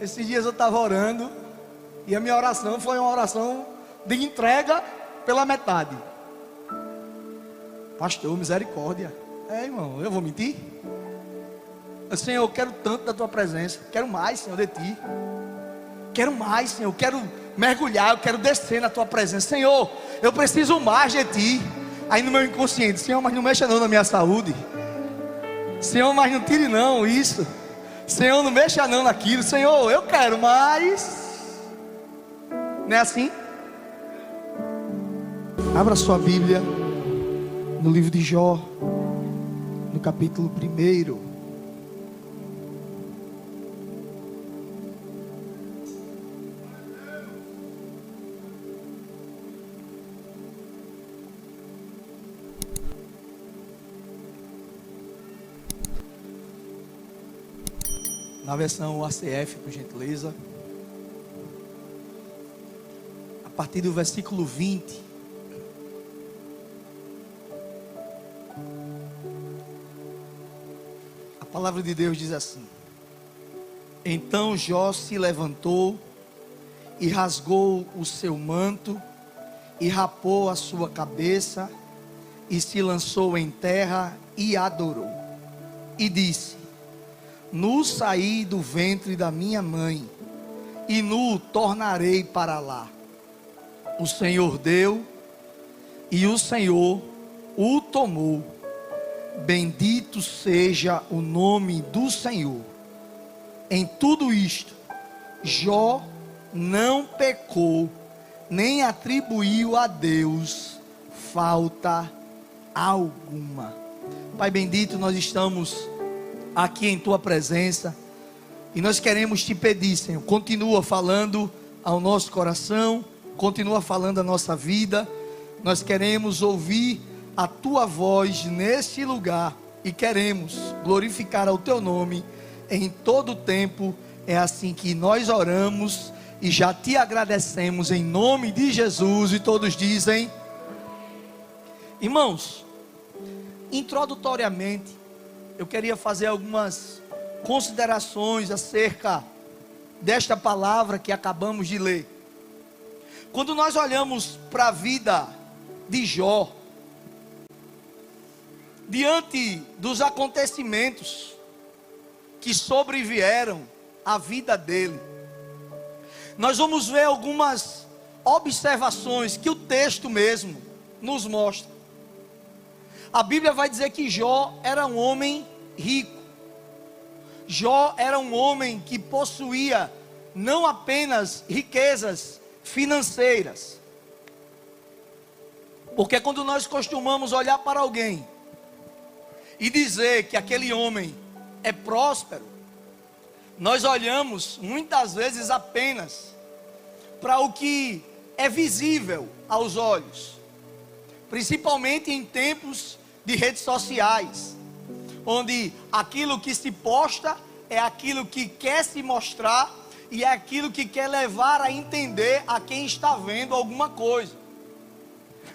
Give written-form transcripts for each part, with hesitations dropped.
Esses dias eu estava orando e a minha oração foi uma oração de entrega pela metade. Pastor, misericórdia. Irmão, eu vou mentir? Senhor, eu quero tanto da tua presença. Quero mais, Senhor, de ti. Quero mais, Senhor. Eu quero mergulhar, eu quero descer na tua presença. Senhor, eu preciso mais de ti. Aí no meu inconsciente, Senhor, mas não mexa não na minha saúde. Senhor, mas não tire não isso. Senhor, não mexa não naquilo. Senhor, eu quero mais. Não é assim? Abra sua Bíblia no livro de Jó, no capítulo 1. Na versão ACF, por gentileza. A partir do versículo 20. A palavra de Deus diz assim: Então Jó se levantou e rasgou o seu manto e rapou a sua cabeça e se lançou em terra e adorou. E disse: Nu saí do ventre da minha mãe, e nu tornarei para lá. O Senhor deu, e o Senhor o tomou. Bendito seja o nome do Senhor. Em tudo isto, Jó não pecou, nem atribuiu a Deus falta alguma. Pai bendito, nós estamos aqui em tua presença, e nós queremos te pedir, Senhor, continua falando ao nosso coração, continua falando a nossa vida. Nós queremos ouvir a tua voz nesse lugar, e queremos glorificar ao teu nome em todo o tempo. É assim que nós oramos e já te agradecemos em nome de Jesus, e todos dizem: irmãos, introdutoriamente eu queria fazer algumas considerações acerca desta palavra que acabamos de ler. Quando nós olhamos para a vida de Jó, diante dos acontecimentos que sobrevieram à vida dele, nós vamos ver algumas observações que o texto mesmo nos mostra. A Bíblia vai dizer que Jó era um homem rico. Jó era um homem que possuía não apenas riquezas financeiras. Porque quando nós costumamos olhar para alguém e dizer que aquele homem é próspero, nós olhamos muitas vezes apenas para o que é visível aos olhos. Principalmente em tempos de redes sociais, onde aquilo que se posta é aquilo que quer se mostrar, e é aquilo que quer levar a entender a quem está vendo alguma coisa.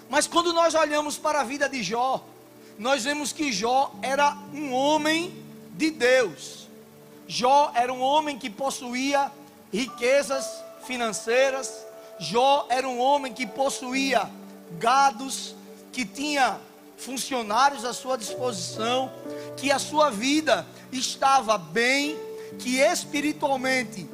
Mas quando nós olhamos para a vida de Jó, nós vemos que Jó era um homem de Deus. Jó era um homem que possuía riquezas financeiras. Jó era um homem que possuía gados, que tinha funcionários à sua disposição, que a sua vida estava bem, que espiritualmente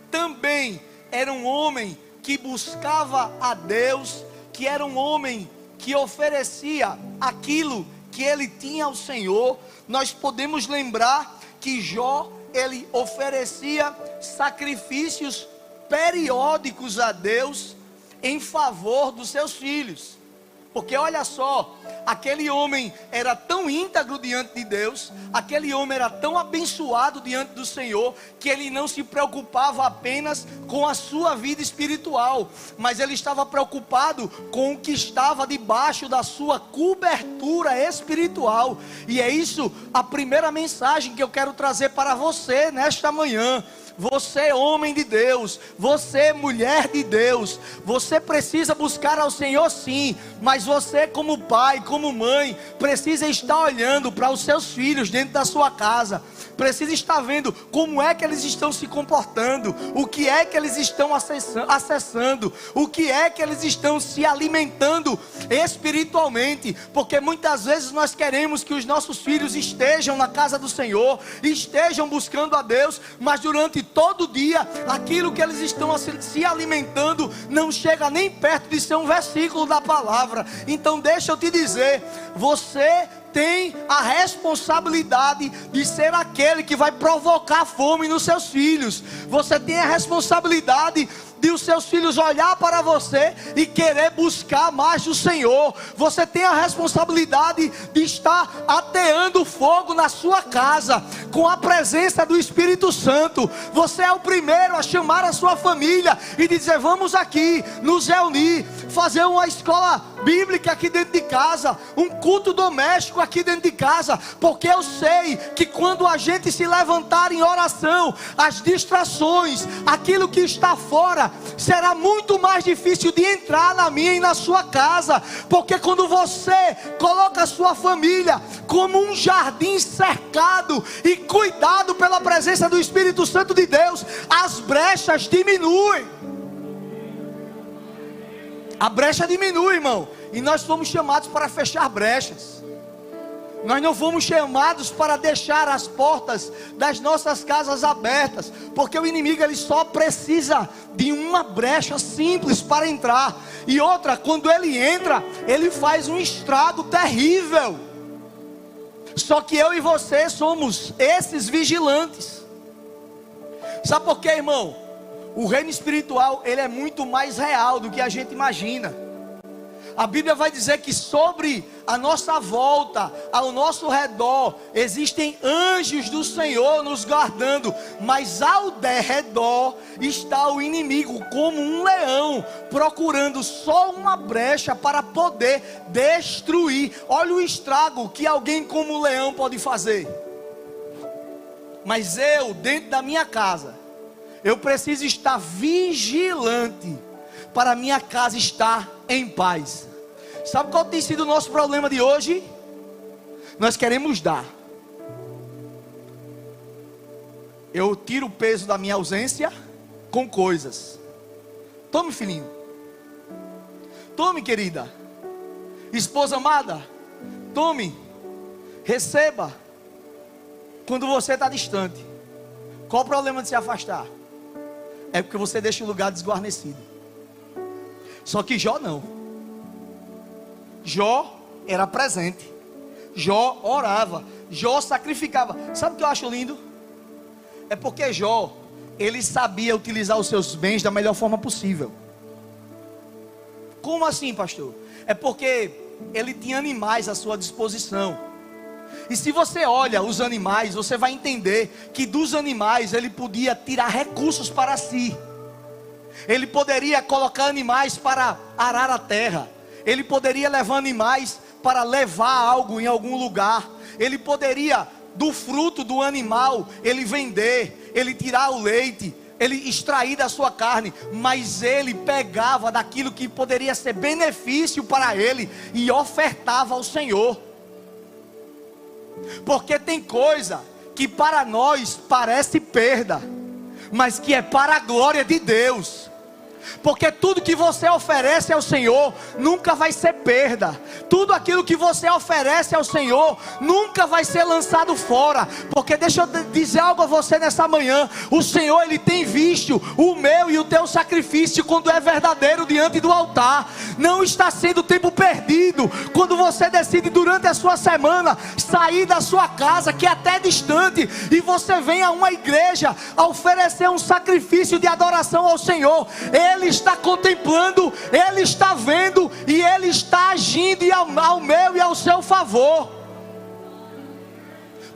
também era um homem que buscava a Deus, que era um homem que oferecia aquilo que ele tinha ao Senhor. Nós podemos lembrar que Jó, ele oferecia sacrifícios periódicos a Deus em favor dos seus filhos. Porque olha só, aquele homem era tão íntegro diante de Deus, aquele homem era tão abençoado diante do Senhor, que ele não se preocupava apenas com a sua vida espiritual, mas ele estava preocupado com o que estava debaixo da sua cobertura espiritual. E é isso a primeira mensagem que eu quero trazer para você nesta manhã. Você, homem de Deus, você, mulher de Deus, você precisa buscar ao Senhor sim, mas você como pai, como mãe, precisa estar olhando para os seus filhos dentro da sua casa, precisa estar vendo como é que eles estão se comportando, o que é que eles estão acessando, o que é que eles estão se alimentando espiritualmente, porque muitas vezes nós queremos que os nossos filhos estejam na casa do Senhor, estejam buscando a Deus, mas durante todo o dia, aquilo que eles estão se alimentando, não chega nem perto de ser um versículo da palavra. Então deixa eu te dizer, você tem a responsabilidade de ser aquele que vai provocar fome nos seus filhos. Você tem a responsabilidade de os seus filhos olhar para você e querer buscar mais do Senhor. Você tem a responsabilidade de estar ateando fogo na sua casa, com a presença do Espírito Santo. Você é o primeiro a chamar a sua família e dizer: vamos aqui nos reunir, fazer uma escola bíblica aqui dentro de casa, um culto doméstico aqui dentro de casa, porque eu sei que quando a gente se levantar em oração, as distrações, aquilo que está fora, será muito mais difícil de entrar na minha e na sua casa, porque quando você coloca a sua família como um jardim cercado e cuidado pela presença do Espírito Santo de Deus, as brechas diminuem. A brecha diminui, irmão, e nós fomos chamados para fechar brechas. Nós não fomos chamados para deixar as portas das nossas casas abertas, porque o inimigo ele só precisa de uma brecha simples para entrar. E outra, quando ele entra, ele faz um estrago terrível. Só que eu e você somos esses vigilantes. Sabe por quê, irmão? O reino espiritual, ele é muito mais real do que a gente imagina. A Bíblia vai dizer que sobre a nossa volta, ao nosso redor, existem anjos do Senhor nos guardando, mas ao derredor está o inimigo como um leão, procurando só uma brecha para poder destruir. Olha o estrago que alguém como o leão pode fazer. Mas eu, dentro da minha casa, eu preciso estar vigilante para a minha casa estar em paz. Sabe qual tem sido o nosso problema de hoje? Nós queremos dar. Eu tiro o peso da minha ausência com coisas. Tome, filhinho. Tome, querida. Esposa amada. Tome. Receba. Quando você está distante. Qual o problema de se afastar? É porque você deixa o lugar desguarnecido. Só que Jó não. Jó era presente. Jó orava. Jó sacrificava. Sabe o que eu acho lindo? É porque Jó, ele sabia utilizar os seus bens da melhor forma possível. Como assim, pastor? É porque ele tinha animais à sua disposição. E se você olha os animais, você vai entender que dos animais ele podia tirar recursos para si. Ele poderia colocar animais para arar a terra. Ele poderia levar animais para levar algo em algum lugar. Ele poderia, do fruto do animal, ele vender, ele tirar o leite, ele extrair da sua carne. Mas ele pegava daquilo que poderia ser benefício para ele e ofertava ao Senhor. Porque tem coisa que para nós parece perda, mas que é para a glória de Deus. Porque tudo que você oferece ao Senhor nunca vai ser perda. Tudo aquilo que você oferece ao Senhor nunca vai ser lançado fora. Porque deixa eu dizer algo a você nessa manhã. O Senhor, Ele tem visto o meu e o teu sacrifício quando é verdadeiro diante do altar. Não está sendo tempo perdido quando você decide durante a sua semana sair da sua casa, que é até distante, e você vem a uma igreja a oferecer um sacrifício de adoração ao Senhor. Ele está contemplando, Ele está vendo e Ele está agindo ao meu e ao seu favor.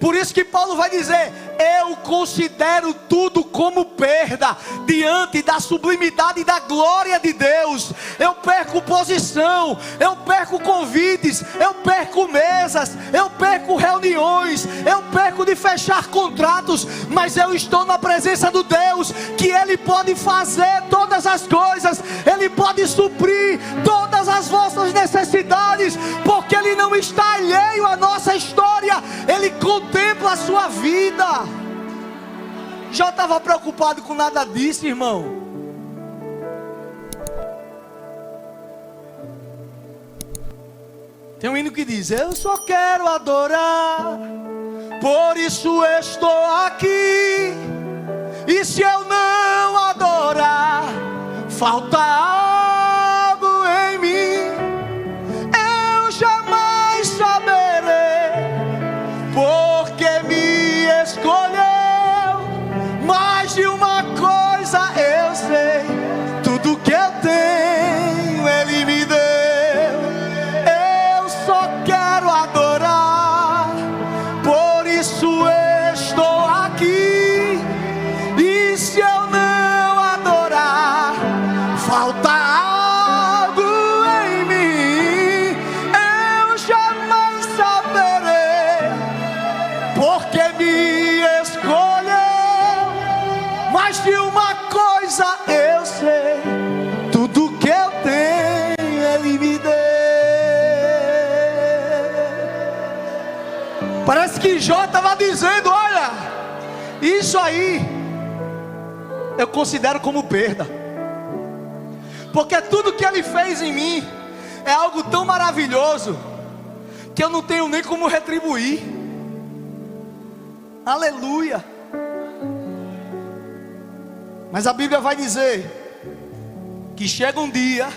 Por isso que Paulo vai dizer: eu considero tudo como perda diante da sublimidade e da glória de Deus. Eu perco posição, eu perco convites, eu perco mesas, eu perco reuniões, eu perco de fechar contratos, mas eu estou na presença do Deus que Ele pode fazer todas as coisas, Ele pode suprir todas as vossas necessidades, porque Ele não está alheio à nossa história, Ele contempla a sua vida. Já estava preocupado com nada disso, irmão. Tem um hino que diz: eu só quero adorar, por isso estou aqui. E se eu não adorar, falta algo em mim. Eu jamais saberei porque me escolheu. Mais de uma coisa eu sei: tudo que eu tenho Ele me deu. Eu só quero adorar, por isso estou aqui. E se eu não adorar, falta algo em mim. Eu jamais saberei porque me escolheu. Mais de uma coisa eu sei: tudo que eu tenho Ele me deu. Parece que Jó estava dizendo: olha, isso aí eu considero como perda, porque tudo que Ele fez em mim é algo tão maravilhoso que eu não tenho nem como retribuir. Aleluia. Mas a Bíblia vai dizer que chega um dia,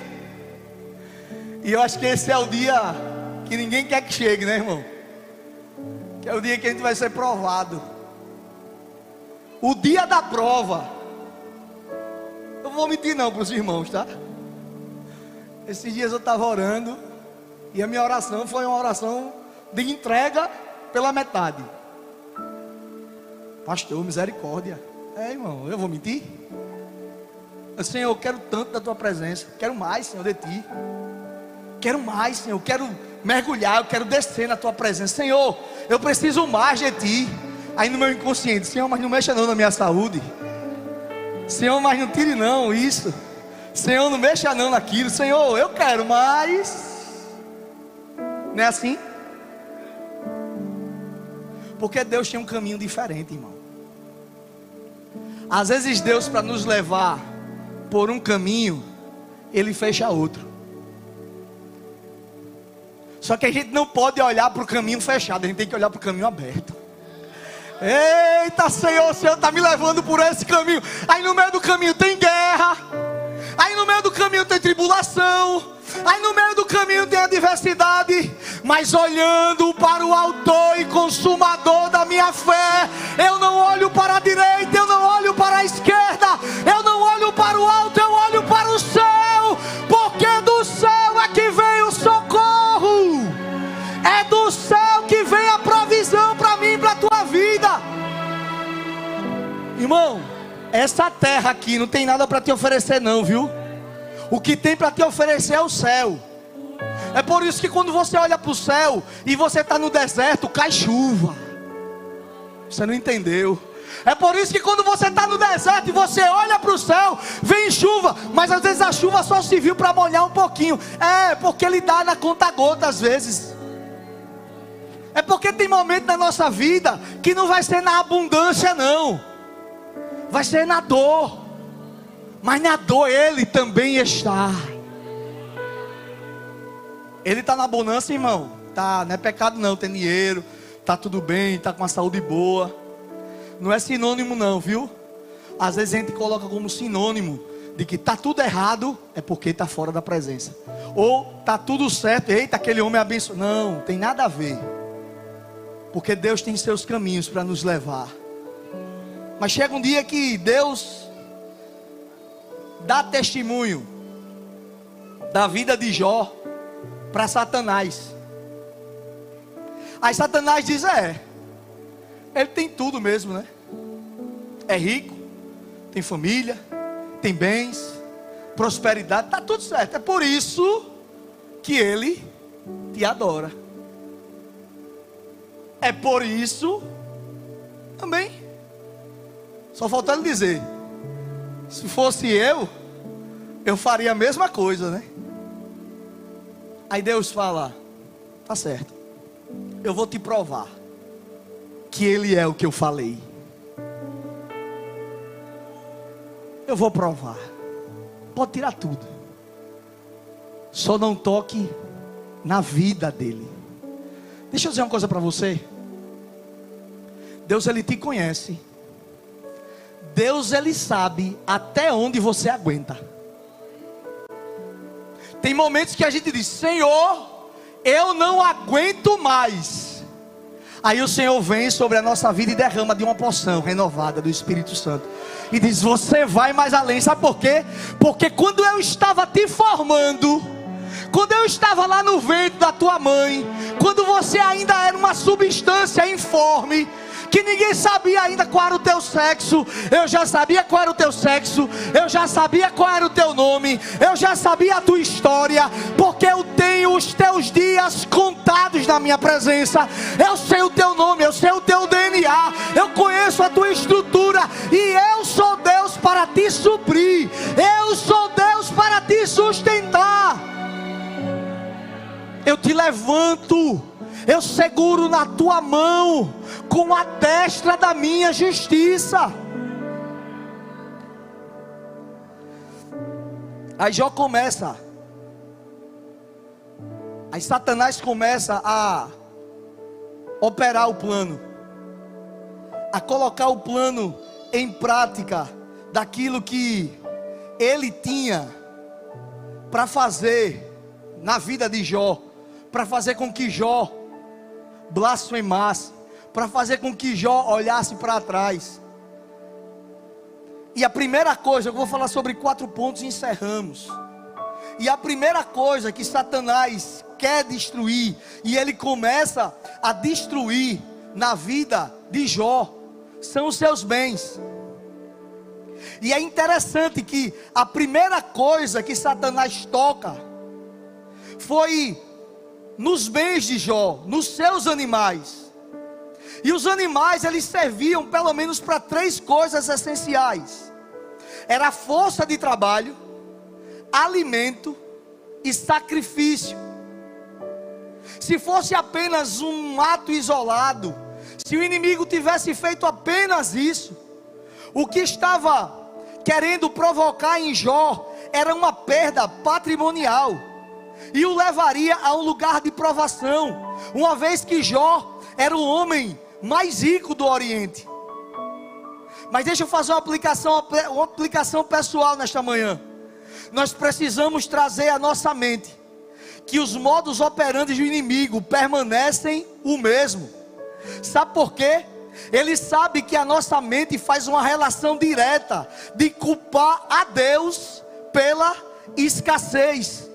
e eu acho que esse é o dia que ninguém quer que chegue, né, irmão? Que é o dia que a gente vai ser provado. O dia da prova. Eu não vou mentir não para os irmãos, tá? Esses dias eu estava orando, e a minha oração foi uma oração de entrega pela metade. Pastor, misericórdia. Irmão, eu vou mentir? Senhor, eu quero tanto da tua presença, quero mais, Senhor, de ti. Quero mais, Senhor, eu quero mergulhar, eu quero descer na tua presença. Senhor, eu preciso mais de ti. Aí no meu inconsciente: Senhor, mas não mexa não na minha saúde. Senhor, mas não tire não isso. Senhor, não mexa não naquilo. Senhor, eu quero mais. Não é assim? Porque Deus tem um caminho diferente, irmão. Às vezes Deus, para nos levar por um caminho, Ele fecha outro. Só que a gente não pode olhar para o caminho fechado, a gente tem que olhar para o caminho aberto. Eita, Senhor, o Senhor está me levando por esse caminho. Aí no meio do caminho tem guerra, aí no meio do caminho tem tribulação, aí no meio do caminho tem adversidade. Mas olhando para o autor e consumador da minha fé, eu não olho para a direita, eu não olho para a esquerda, eu não olho para o alto, eu olho para o céu. Porque do céu é que vem o socorro, é do céu que vem a provisão para mim e para a tua vida. Irmão, essa terra aqui não tem nada para te oferecer não, viu? O que tem para te oferecer é o céu. É por isso que quando você olha para o céu e você está no deserto, cai chuva. Você não entendeu? É por isso que quando você está no deserto e você olha para o céu, vem chuva. Mas às vezes a chuva só serviu para molhar um pouquinho. É porque Ele dá na conta-gota às vezes. É porque tem momento na nossa vida que não vai ser na abundância não, vai ser na dor. Mas na dor Ele também está. Ele está na bonança, irmão. Tá, não é pecado não, tem dinheiro, tá tudo bem, tá com a saúde boa. Não é sinônimo não, viu? Às vezes a gente coloca como sinônimo de que tá tudo errado, é porque está fora da presença. Ou tá tudo certo, eita, aquele homem é abençoado. Não, tem nada a ver. Porque Deus tem seus caminhos para nos levar. Mas chega um dia que Deus dá testemunho da vida de Jó para Satanás. Aí Satanás diz: Ele tem tudo mesmo, né? É rico, tem família, tem bens, prosperidade, está tudo certo. É por isso que ele te adora. É por isso também. Só falta ele dizer: se fosse eu faria a mesma coisa, né? Aí Deus fala: tá certo, eu vou te provar que ele é o que eu falei. Eu vou provar. Pode tirar tudo, só não toque na vida dele. Deixa eu dizer uma coisa para você. Deus, ele te conhece. Deus, ele sabe até onde você aguenta. Tem momentos que a gente diz: Senhor, eu não aguento mais. Aí o Senhor vem sobre a nossa vida e derrama de uma porção renovada do Espírito Santo. E diz: você vai mais além. Sabe por quê? Porque quando eu estava te formando, quando eu estava lá no ventre da tua mãe, quando você ainda era uma substância informe, que ninguém sabia ainda qual era o teu sexo, eu já sabia qual era o teu sexo, eu já sabia qual era o teu nome, eu já sabia a tua história, porque eu tenho os teus dias contados na minha presença. Eu sei o teu nome, eu sei o teu DNA, eu conheço a tua estrutura, e eu sou Deus para te suprir, eu sou Deus para te sustentar. Eu te levanto, eu seguro na tua mão com a destra da minha justiça. Aí Jó começa, aí Satanás começa a operar o plano, a colocar o plano em prática, daquilo que ele tinha para fazer na vida de Jó, para fazer com que Jó blasfemasse, para fazer com que Jó olhasse para trás. E a primeira coisa, eu vou falar sobre 4 pontos e encerramos. E a primeira coisa que Satanás quer destruir, e ele começa a destruir na vida de Jó, são os seus bens. E é interessante que a primeira coisa que Satanás toca foi nos bens de Jó, nos seus animais. E os animais, eles serviam pelo menos para 3 coisas essenciais: era força de trabalho, alimento e sacrifício. Se fosse apenas um ato isolado, se o inimigo tivesse feito apenas isso, o que estava querendo provocar em Jó era uma perda patrimonial, e o levaria a um lugar de provação, uma vez que Jó era o homem mais rico do Oriente. Mas deixa eu fazer uma aplicação pessoal nesta manhã. Nós precisamos trazer à nossa mente que os modos operantes do inimigo permanecem o mesmo. Sabe por quê? Ele sabe que a nossa mente faz uma relação direta de culpar a Deus pela escassez.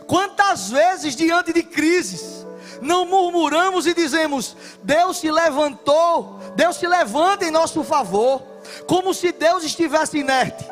Quantas vezes diante de crises não murmuramos e dizemos: Deus se levantou, Deus se levanta em nosso favor, como se Deus estivesse inerte.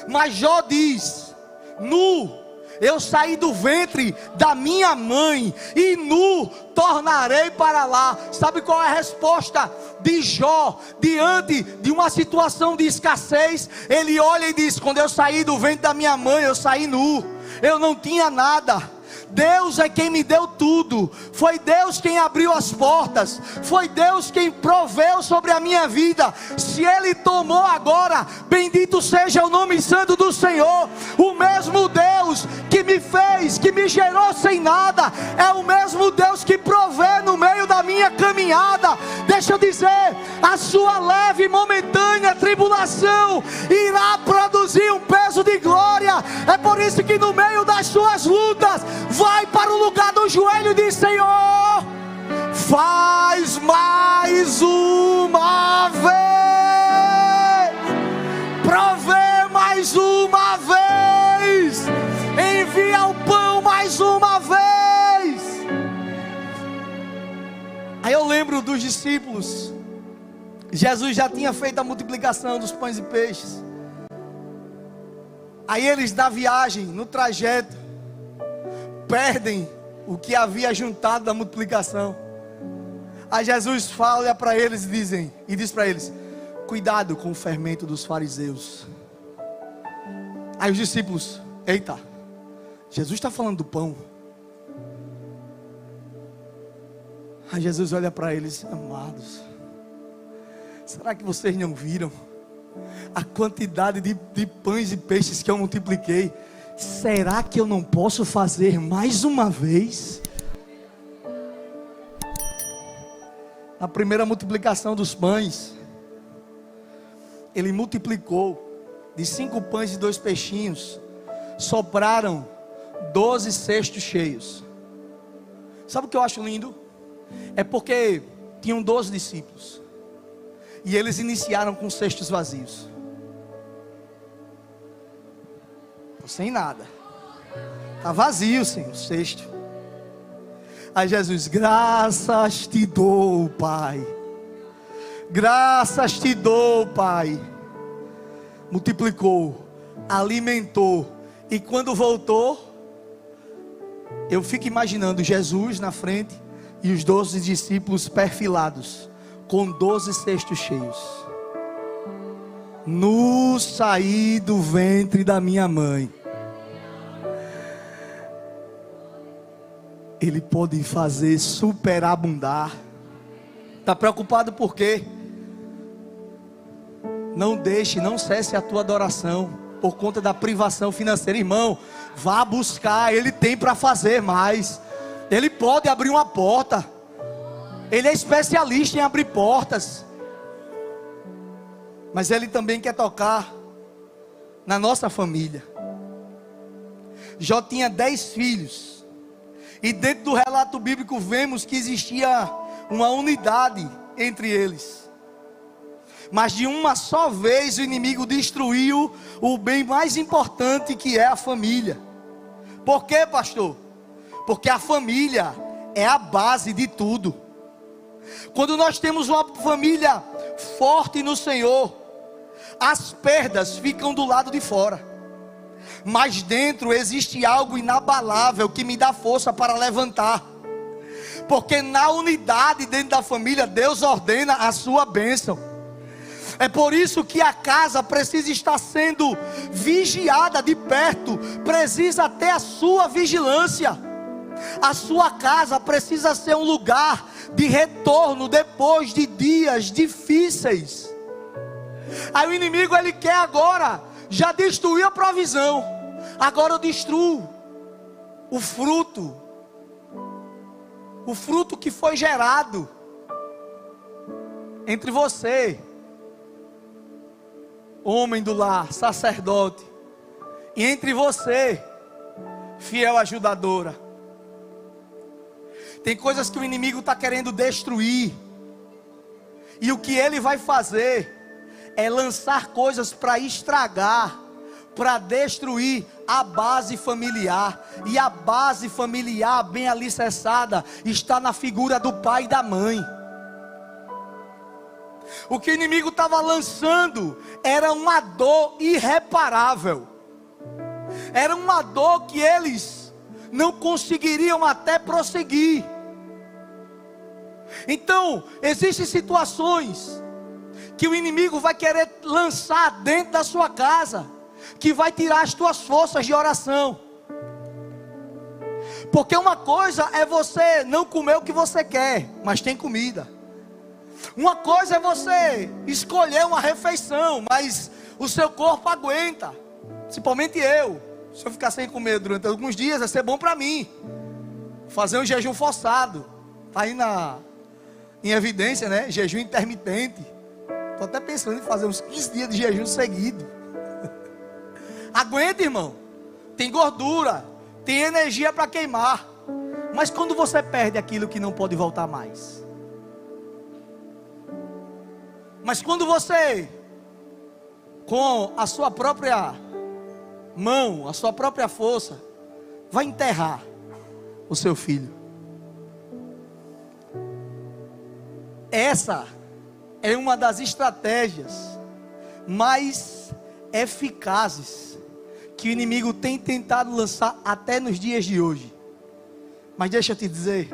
Mas Jó diz: nu eu saí do ventre da minha mãe, e nu tornarei para lá. Sabe qual é a resposta de Jó diante de uma situação de escassez? Ele olha e diz: quando eu saí do ventre da minha mãe, eu saí nu, eu não tinha nada. Deus é quem me deu tudo, foi Deus quem abriu as portas, foi Deus quem proveu sobre a minha vida. Se Ele tomou agora, bendito seja o nome santo do Senhor. O mesmo Deus que me fez, que me gerou sem nada, é o mesmo Deus que provê no meio da minha caminhada. Deixa eu dizer, a sua leve e momentânea tribulação irá produzir um peso de glória. É por isso que no meio das suas lutas, vai para o lugar do joelho e diz: Senhor, faz mais uma vez, provê mais uma vez, envia o pão mais uma vez. Aí eu lembro dos discípulos Jesus já tinha feito a multiplicação dos pães e peixes. Aí eles, na viagem, no trajeto, perdem o que havia juntado da multiplicação. Aí Jesus fala para eles e diz para eles: cuidado com o fermento dos fariseus. Aí os discípulos: eita, Jesus está falando do pão. Aí Jesus olha para eles: amados, será que vocês não viram a quantidade de pães e peixes que eu multipliquei? Será que eu não posso fazer mais uma vez? Na primeira multiplicação dos pães, ele multiplicou de 5 pães e 2 peixinhos, sopraram 12 cestos cheios. Sabe o que eu acho lindo? É porque tinham 12 discípulos, e eles iniciaram com cestos vazios. Estou sem nada, está vazio, Senhor, o cesto. Aí Jesus: graças te dou, Pai. Graças te dou, Pai. Multiplicou, alimentou, e quando voltou, eu fico imaginando Jesus na frente e os 12 discípulos perfilados, com 12 cestos cheios. No saí do ventre da minha mãe, Ele pode fazer superabundar. Está preocupado por quê? Não cesse a tua adoração por conta da privação financeira. Irmão, vá buscar, Ele tem para fazer mais. Ele pode abrir uma porta. Ele é especialista em abrir portas. Mas Ele também quer tocar na nossa família. Jó tinha 10 filhos. E dentro do relato bíblico vemos que existia uma unidade entre eles. Mas de uma só vez o inimigo destruiu o bem mais importante, que é a família. Por quê, pastor? Porque a família é a base de tudo. Quando nós temos uma família forte no Senhor, as perdas ficam do lado de fora, mas dentro existe algo inabalável que me dá força para levantar. Porque na unidade dentro da família, Deus ordena a sua bênção. É por isso que a casa precisa estar sendo vigiada de perto, precisa ter a sua vigilância. A sua casa precisa ser um lugar de retorno depois de dias difíceis. Aí o inimigo, ele quer agora, já destruiu a provisão, agora eu destruo o fruto que foi gerado entre você, homem do lar, sacerdote, e entre você, fiel ajudadora. Tem coisas que o inimigo está querendo destruir, e o que ele vai fazer é lançar coisas para estragar, para destruir a base familiar. E a base familiar bem alicerçada está na figura do pai e da mãe. O que o inimigo estava lançando era uma dor irreparável, era uma dor que eles não conseguiriam até prosseguir. Então, existem situações que o inimigo vai querer lançar dentro da sua casa, que vai tirar as tuas forças de oração. Porque uma coisa é você não comer o que você quer, mas tem comida. Uma coisa é você escolher uma refeição, mas o seu corpo aguenta. Principalmente eu. Se eu ficar sem comer durante alguns dias, vai ser bom para mim. Fazer um jejum forçado. Está aí em evidência, né? Jejum intermitente. Estou até pensando em fazer uns 15 dias de jejum seguido. Aguenta, irmão. Tem gordura, tem energia para queimar. Mas quando você perde aquilo que não pode voltar mais. Mas quando você, com a sua própria mão, a sua própria força, vai enterrar o seu filho. Essa é uma das estratégias mais eficazes que o inimigo tem tentado lançar até nos dias de hoje. Mas deixa eu te dizer,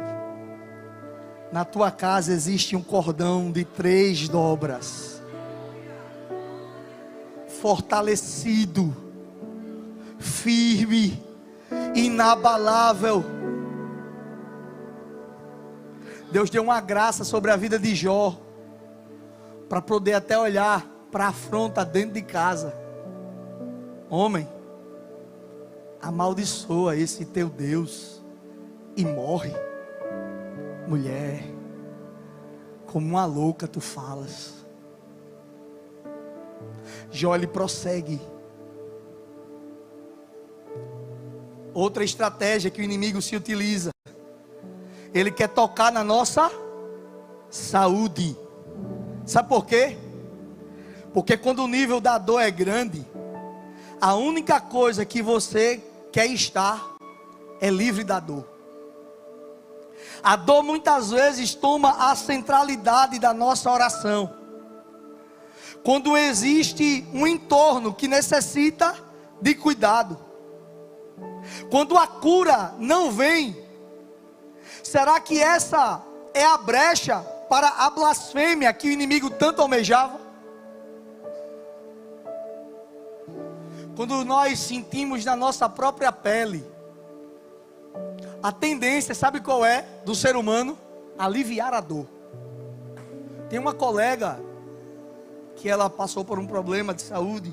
na tua casa existe um cordão de 3 dobras, fortalecido, firme, inabalável. Deus deu uma graça sobre a vida de Jó, para poder até olhar para a afronta dentro de casa. Homem, amaldiçoa esse teu Deus e morre. Mulher, como uma louca tu falas. Jó, ele prossegue. Outra estratégia que o inimigo se utiliza, ele quer tocar na nossa saúde. Sabe por quê? Porque quando o nível da dor é grande, a única coisa que você quer estar é livre da dor. A dor muitas vezes toma a centralidade da nossa oração. Quando existe um entorno que necessita de cuidado, quando a cura não vem, será que essa é a brecha para a blasfêmia que o inimigo tanto almejava? Quando nós sentimos na nossa própria pele, a tendência, sabe qual é, do ser humano? Aliviar a dor. Tem uma colega que ela passou por um problema de saúde.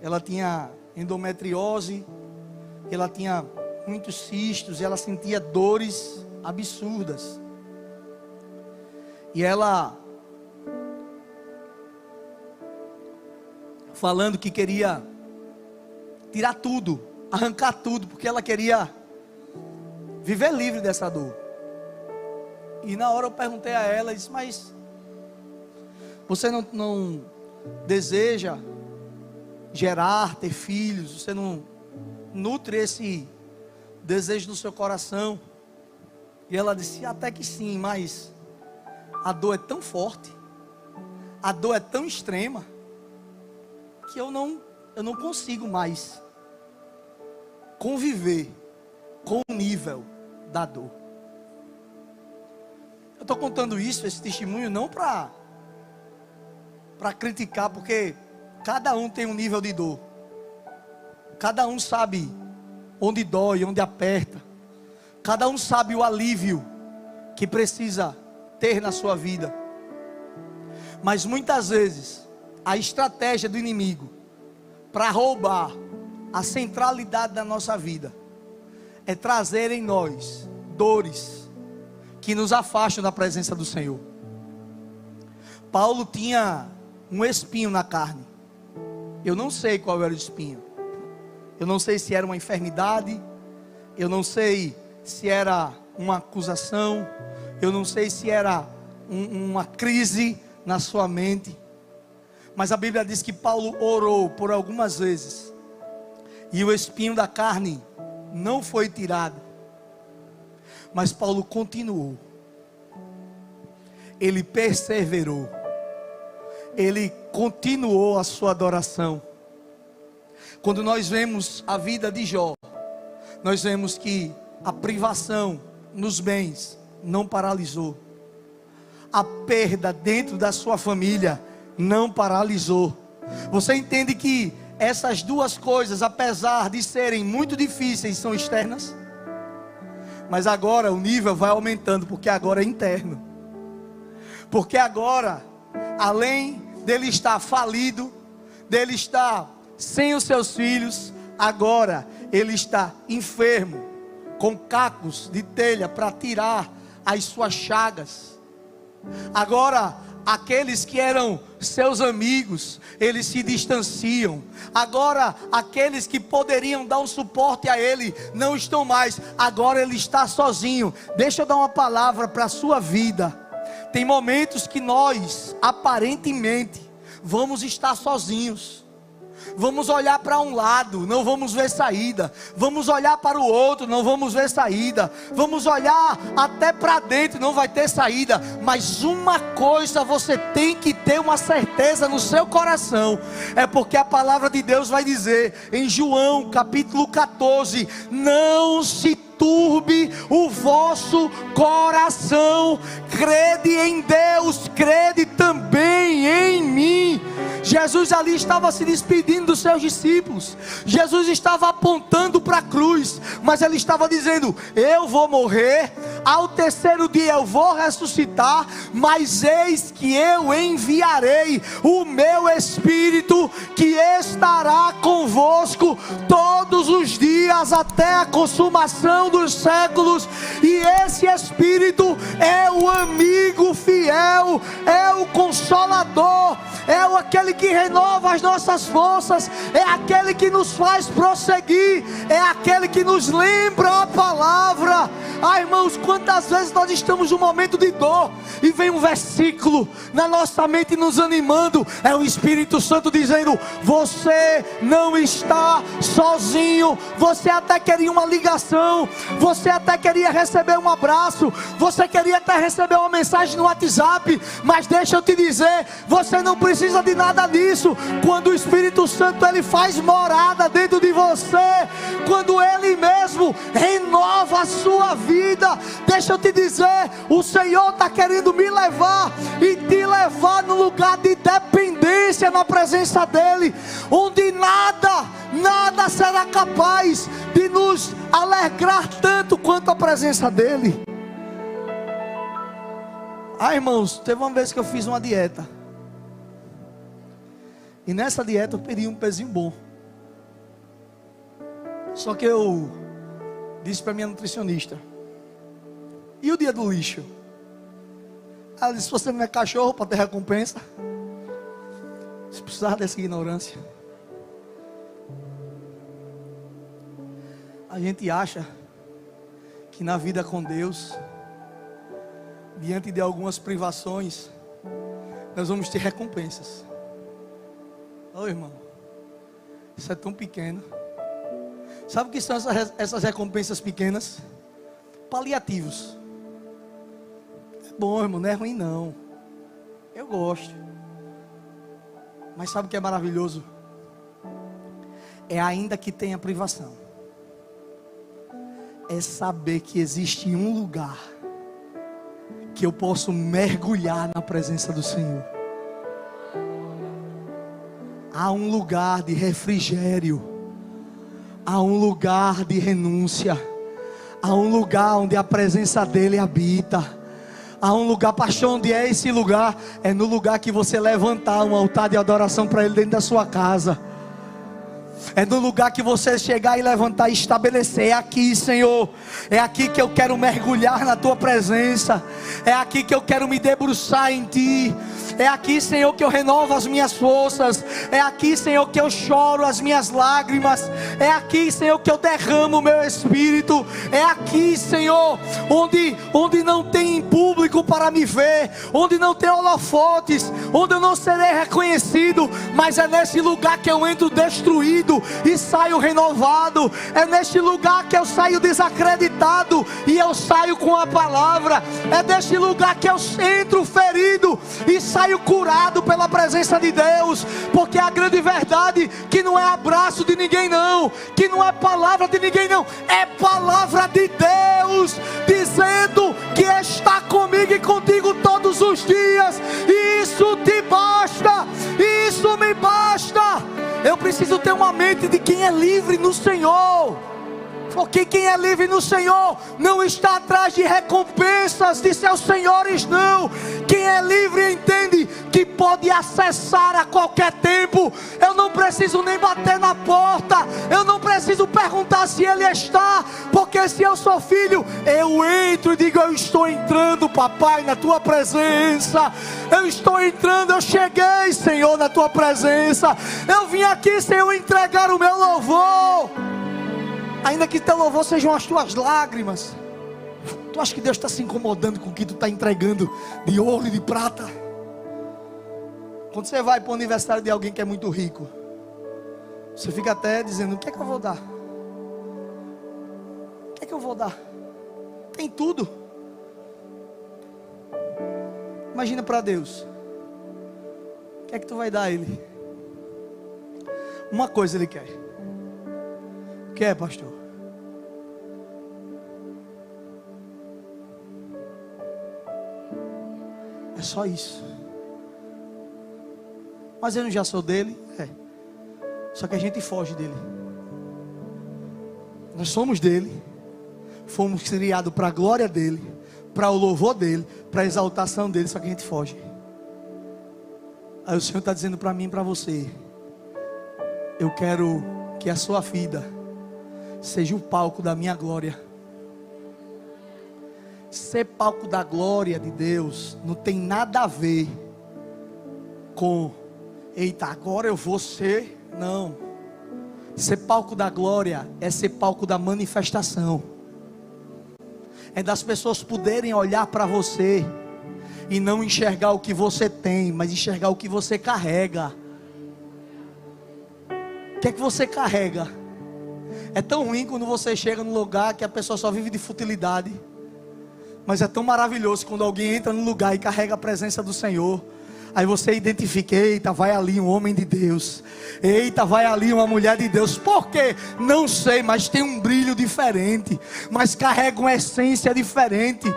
Ela tinha endometriose, ela tinha muitos cistos, e ela sentia dores absurdas. E ela falando que queria tirar tudo, arrancar tudo, porque ela queria viver livre dessa dor. E na hora eu perguntei a ela, disse, mas você não deseja gerar, ter filhos? Você não nutre esse desejo no seu coração? E ela disse, até que sim, mas a dor é tão forte, a dor é tão extrema, que eu não consigo mais conviver com o nível da dor. Eu estou contando isso, esse testemunho, não para criticar, porque cada um tem um nível de dor. Cada um sabe onde dói, onde aperta. Cada um sabe o alívio que precisa ter na sua vida. Mas muitas vezes a estratégia do inimigo para roubar a centralidade da nossa vida é trazer em nós dores que nos afastam da presença do Senhor. Paulo tinha um espinho na carne. Eu não sei qual era o espinho. Eu não sei se era uma enfermidade. Eu não sei se era uma acusação. Eu não sei se era uma crise na sua mente. Mas a Bíblia diz que Paulo orou por algumas vezes, e o espinho da carne não foi tirado. Mas Paulo continuou. Ele perseverou. Ele continuou a sua adoração. Quando nós vemos a vida de Jó, nós vemos que a privação nos bens não paralisou. A perda dentro da sua família não paralisou. Você entende que essas duas coisas, apesar de serem muito difíceis, são externas? Mas agora o nível vai aumentando, porque agora é interno. Porque agora, além dele estar falido, dele estar sem os seus filhos, agora ele está enfermo, com cacos de telha para tirar as suas chagas. Agora aqueles que eram seus amigos, eles se distanciam. Agora aqueles que poderiam dar um suporte a ele, não estão mais. Agora ele está sozinho. Deixa eu dar uma palavra para a sua vida. Tem momentos que nós, aparentemente, vamos estar sozinhos. Vamos olhar para um lado, não vamos ver saída. Vamos olhar para o outro, não vamos ver saída. Vamos olhar até para dentro, não vai ter saída. Mas uma coisa você tem que ter uma certeza no seu coração. É porque a palavra de Deus vai dizer em João capítulo 14: não se turbe o vosso coração, crede em Deus, crede também em mim. Jesus ali estava se despedindo dos seus discípulos. Jesus estava apontando para a cruz, mas ele estava dizendo: eu vou morrer, ao terceiro dia eu vou ressuscitar, mas eis que eu enviarei o meu Espírito, que estará convosco todos os dias até a consumação dos séculos. E esse Espírito é o amigo fiel, é o consolador, é aquele que renova as nossas forças, é aquele que nos faz prosseguir, é aquele que nos lembra a palavra. Ah, irmãos, quantas vezes nós estamos num momento de dor e vem um versículo na nossa mente nos animando. É o Espírito Santo dizendo: você não está sozinho. Você até queria uma ligação, você até queria receber um abraço, você queria até receber uma mensagem no WhatsApp, mas deixa eu te dizer, você não precisa de nada disso. Quando o Espírito Santo ele faz morada dentro de você, quando ele mesmo renova a sua vida, deixa eu te dizer, o Senhor está querendo me levar e te levar no lugar de dependência na presença dele, onde nada será capaz de nos alegrar tanto quanto a presença dele. Ah, irmãos, teve uma vez que eu fiz uma dieta, e nessa dieta eu perdi um pezinho bom. Só que eu disse para minha nutricionista: e o dia do lixo? Ela disse: você não é cachorro para ter recompensa? Você precisava dessa ignorância. A gente acha que na vida com Deus, diante de algumas privações, nós vamos ter recompensas. Ô irmão, isso é tão pequeno. Sabe o que são essas recompensas pequenas? Paliativos. É bom, irmão, não é ruim não. Eu gosto. Mas sabe o que é maravilhoso? É ainda que tenha privação, é saber que existe um lugar que eu posso mergulhar na presença do Senhor. Há um lugar de refrigério, há um lugar de renúncia, há um lugar onde a presença dele habita. Há um lugar, pastor, onde é esse lugar? É no lugar que você levantar um altar de adoração para ele dentro da sua casa. É no lugar que você chegar e levantar e estabelecer: é aqui, Senhor, é aqui que eu quero mergulhar na tua presença, é aqui que eu quero me debruçar em ti, é aqui, Senhor, que eu renovo as minhas forças, é aqui, Senhor, que eu choro as minhas lágrimas, é aqui, Senhor, que eu derramo o meu espírito, é aqui, Senhor, onde não tem público para me ver, onde não tem holofotes, onde eu não serei reconhecido, mas é nesse lugar que eu entro destruído e saio renovado. É neste lugar que eu saio desacreditado e eu saio com a palavra. É neste lugar que eu entro ferido e saio curado pela presença de Deus. Porque a grande verdade que não é abraço de ninguém não, que não é palavra de ninguém não, é palavra de Deus dizendo que está comigo e contigo todos os dias. E isso te basta, isso me basta. Eu preciso ter uma mente de quem é livre no Senhor. Porque quem é livre no Senhor não está atrás de recompensas de seus senhores, não. Quem é livre entende que pode acessar a qualquer tempo. Eu não preciso nem bater na porta, eu não preciso perguntar se ele está, porque se eu sou filho, eu entro e digo: eu estou entrando, papai, na tua presença. Eu estou entrando, eu cheguei, Senhor, na tua presença. Eu vim aqui, Senhor, entregar o meu louvor. Ainda que teu louvor sejam as tuas lágrimas. Tu acha que Deus está se incomodando com o que tu está entregando de ouro e de prata? Quando você vai para o aniversário de alguém que é muito rico, Você fica até dizendo: o que é que eu vou dar? O que é que eu vou dar? Tem tudo. Imagina para Deus. O que é que tu vai dar a Ele? Uma coisa Ele quer. O que é, pastor? É só isso. Mas eu não já sou dele? É. Só que a gente foge dele. Nós somos dele. Fomos criados para a glória dele, para o louvor dele, para a exaltação dele. Só que a gente foge. Aí o Senhor está dizendo para mim e para você: eu quero que a sua vida seja o palco da minha glória. Ser palco da glória de Deus não tem nada a ver com: eita, agora eu vou ser. Não. Ser palco da glória é ser palco da manifestação. É das pessoas poderem olhar para você e não enxergar o que você tem, mas enxergar o que você carrega. O que é que você carrega? É tão ruim quando você chega num lugar que a pessoa só vive de futilidade. Mas é tão maravilhoso quando alguém entra num lugar e carrega a presença do Senhor. Aí você identifica: eita, vai ali um homem de Deus. Eita, vai ali uma mulher de Deus. Por quê? Não sei, mas tem um brilho diferente. Mas carrega uma essência diferente.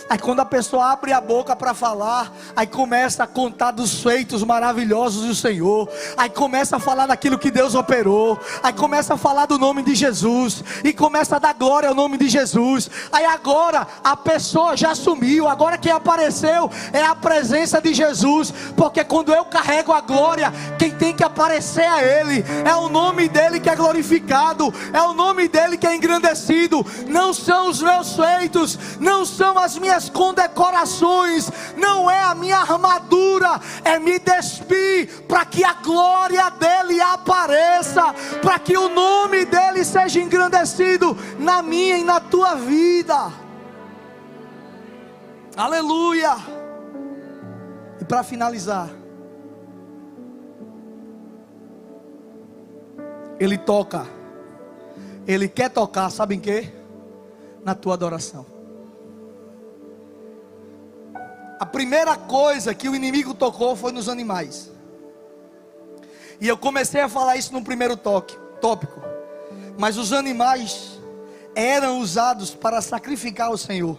Aí quando a pessoa abre a boca para falar, aí começa a contar dos feitos maravilhosos do Senhor. Aí começa a falar daquilo que Deus operou. Aí começa a falar do nome de Jesus. E começa a dar glória ao nome de Jesus. Aí agora a pessoa já sumiu. Agora quem apareceu é a presença de Jesus. Porque quando eu carrego a glória, quem tem que aparecer é Ele. É o nome dEle que é glorificado. É o nome dEle que é engrandecido. Não são os meus feitos. Não são as minhas condecorações, não é a minha armadura, é me despir para que a glória dele apareça, para que o nome dele seja engrandecido na minha e na tua vida. Aleluia. E para finalizar, ele toca, ele quer tocar, sabe em quê? Na tua adoração. A primeira coisa que o inimigo tocou foi nos animais. E eu comecei a falar isso no primeiro tópico. Mas os animais eram usados para sacrificar ao Senhor.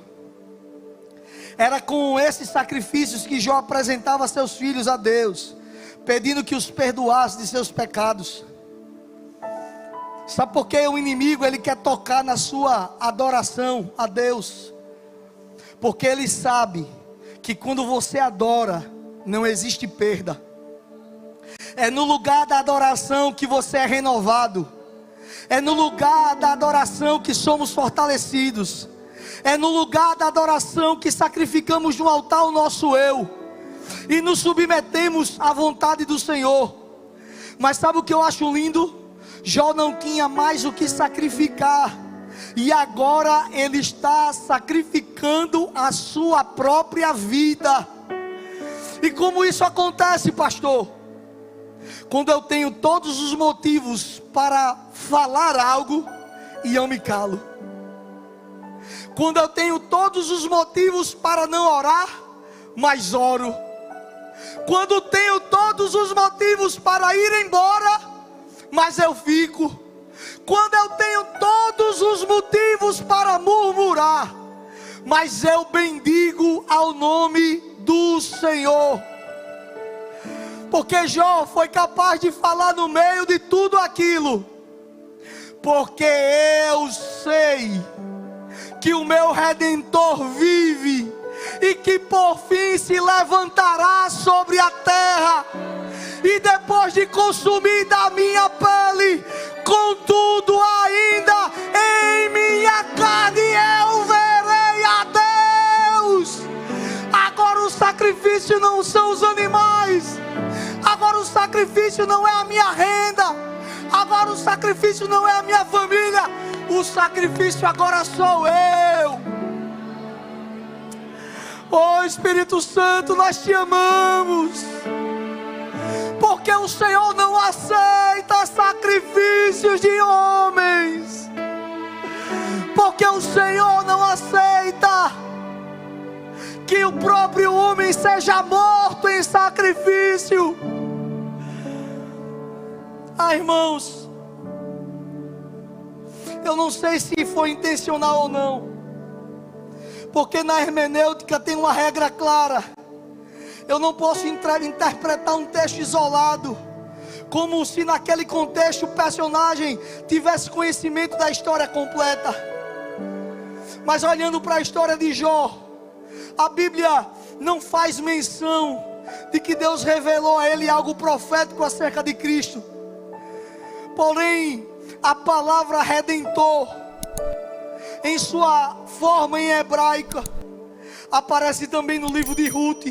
Era com esses sacrifícios que Jó apresentava seus filhos a Deus, pedindo que os perdoasse de seus pecados. Sabe por que o inimigo ele quer tocar na sua adoração a Deus? Porque ele sabe que quando você adora, não existe perda. É no lugar da adoração que você é renovado. É no lugar da adoração que somos fortalecidos. É no lugar da adoração que sacrificamos no altar o nosso eu e nos submetemos à vontade do Senhor. Mas sabe o que eu acho lindo? Jó não tinha mais o que sacrificar. E agora ele está sacrificando a sua própria vida. E como isso acontece, pastor? Quando eu tenho todos os motivos para falar algo e eu me calo. Quando eu tenho todos os motivos para não orar, mas oro. Quando tenho todos os motivos para ir embora, mas eu fico. Quando eu tenho todos os motivos para murmurar, mas eu bendigo ao nome do Senhor. Porque Jó foi capaz de falar no meio de tudo aquilo: porque eu sei que o meu Redentor vive, e que por fim se levantará sobre a terra, e depois de consumir da minha pele, contudo ainda em minha carne eu verei a Deus. Agora o sacrifício não são os animais, agora o sacrifício não é a minha renda, agora o sacrifício não é a minha família, o sacrifício agora sou eu. Oh Espírito Santo, nós te amamos, porque o Senhor não aceita sacrifício de homens, porque o Senhor não aceita que o próprio homem seja morto em sacrifício. Irmãos, eu não sei se foi intencional ou não, porque na hermenêutica tem uma regra clara. Eu não posso interpretar um texto isolado, como se naquele contexto o personagem tivesse conhecimento da história completa. Mas olhando para a história de Jó, a Bíblia não faz menção de que Deus revelou a ele algo profético acerca de Cristo. Porém, a palavra redentor, em sua forma em hebraica, aparece também no livro de Ruth,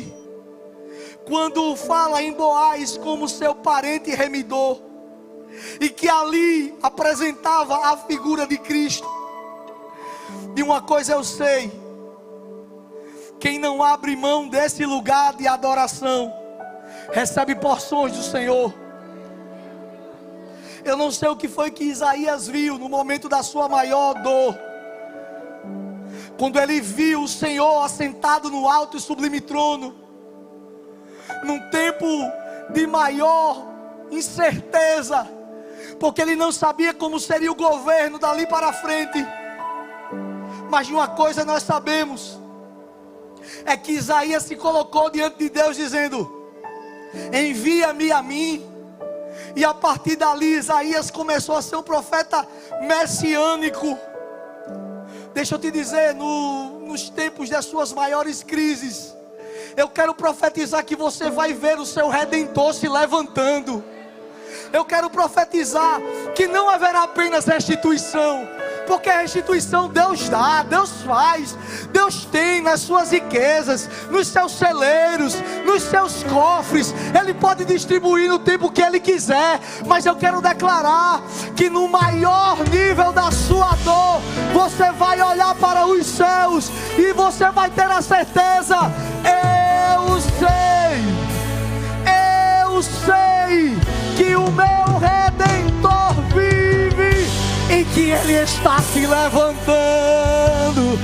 quando fala em Boaz como seu parente remidor, e que ali apresentava a figura de Cristo. De uma coisa eu sei: quem não abre mão desse lugar de adoração, recebe porções do Senhor. Eu não sei o que foi que Isaías viu no momento da sua maior dor, quando ele viu o Senhor assentado no alto e sublime trono, num tempo de maior incerteza, porque ele não sabia como seria o governo dali para frente. Mas de uma coisa nós sabemos, é que Isaías se colocou diante de Deus dizendo: envia-me a mim. E a partir dali Isaías começou a ser um profeta messiânico. Deixa eu te dizer, nos tempos das suas maiores crises, eu quero profetizar que você vai ver o seu Redentor se levantando. Eu quero profetizar que não haverá apenas restituição, porque a restituição Deus dá, Deus faz, Deus tem nas suas riquezas, nos seus celeiros, nos seus cofres. Ele pode distribuir no tempo que Ele quiser. Mas eu quero declarar que no maior nível da sua dor, você vai olhar para os céus e você vai ter a certeza: eu sei que o meu Redentor vive, e que Ele está se levantando,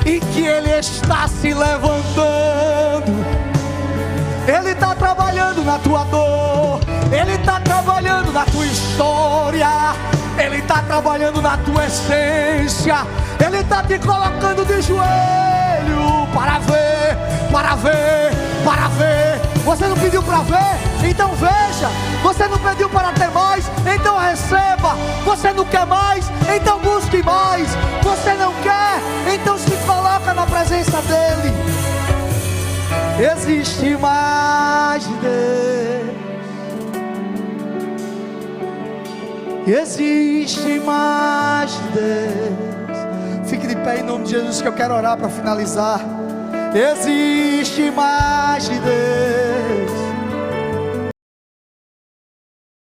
e que Ele está se levantando. Ele está trabalhando na tua dor, Ele está trabalhando na tua história, Ele está trabalhando na tua essência. Ele está te colocando de joelho para ver, para ver, para ver. Você não pediu para ver? Então veja. Você não pediu para ter mais? Então receba. Você não quer mais? Então busque mais. Você não quer? Então se coloca na presença dEle. Existe mais Deus, existe mais Deus. Fique de pé em nome de Jesus, que eu quero orar para finalizar. Existe mais Deus,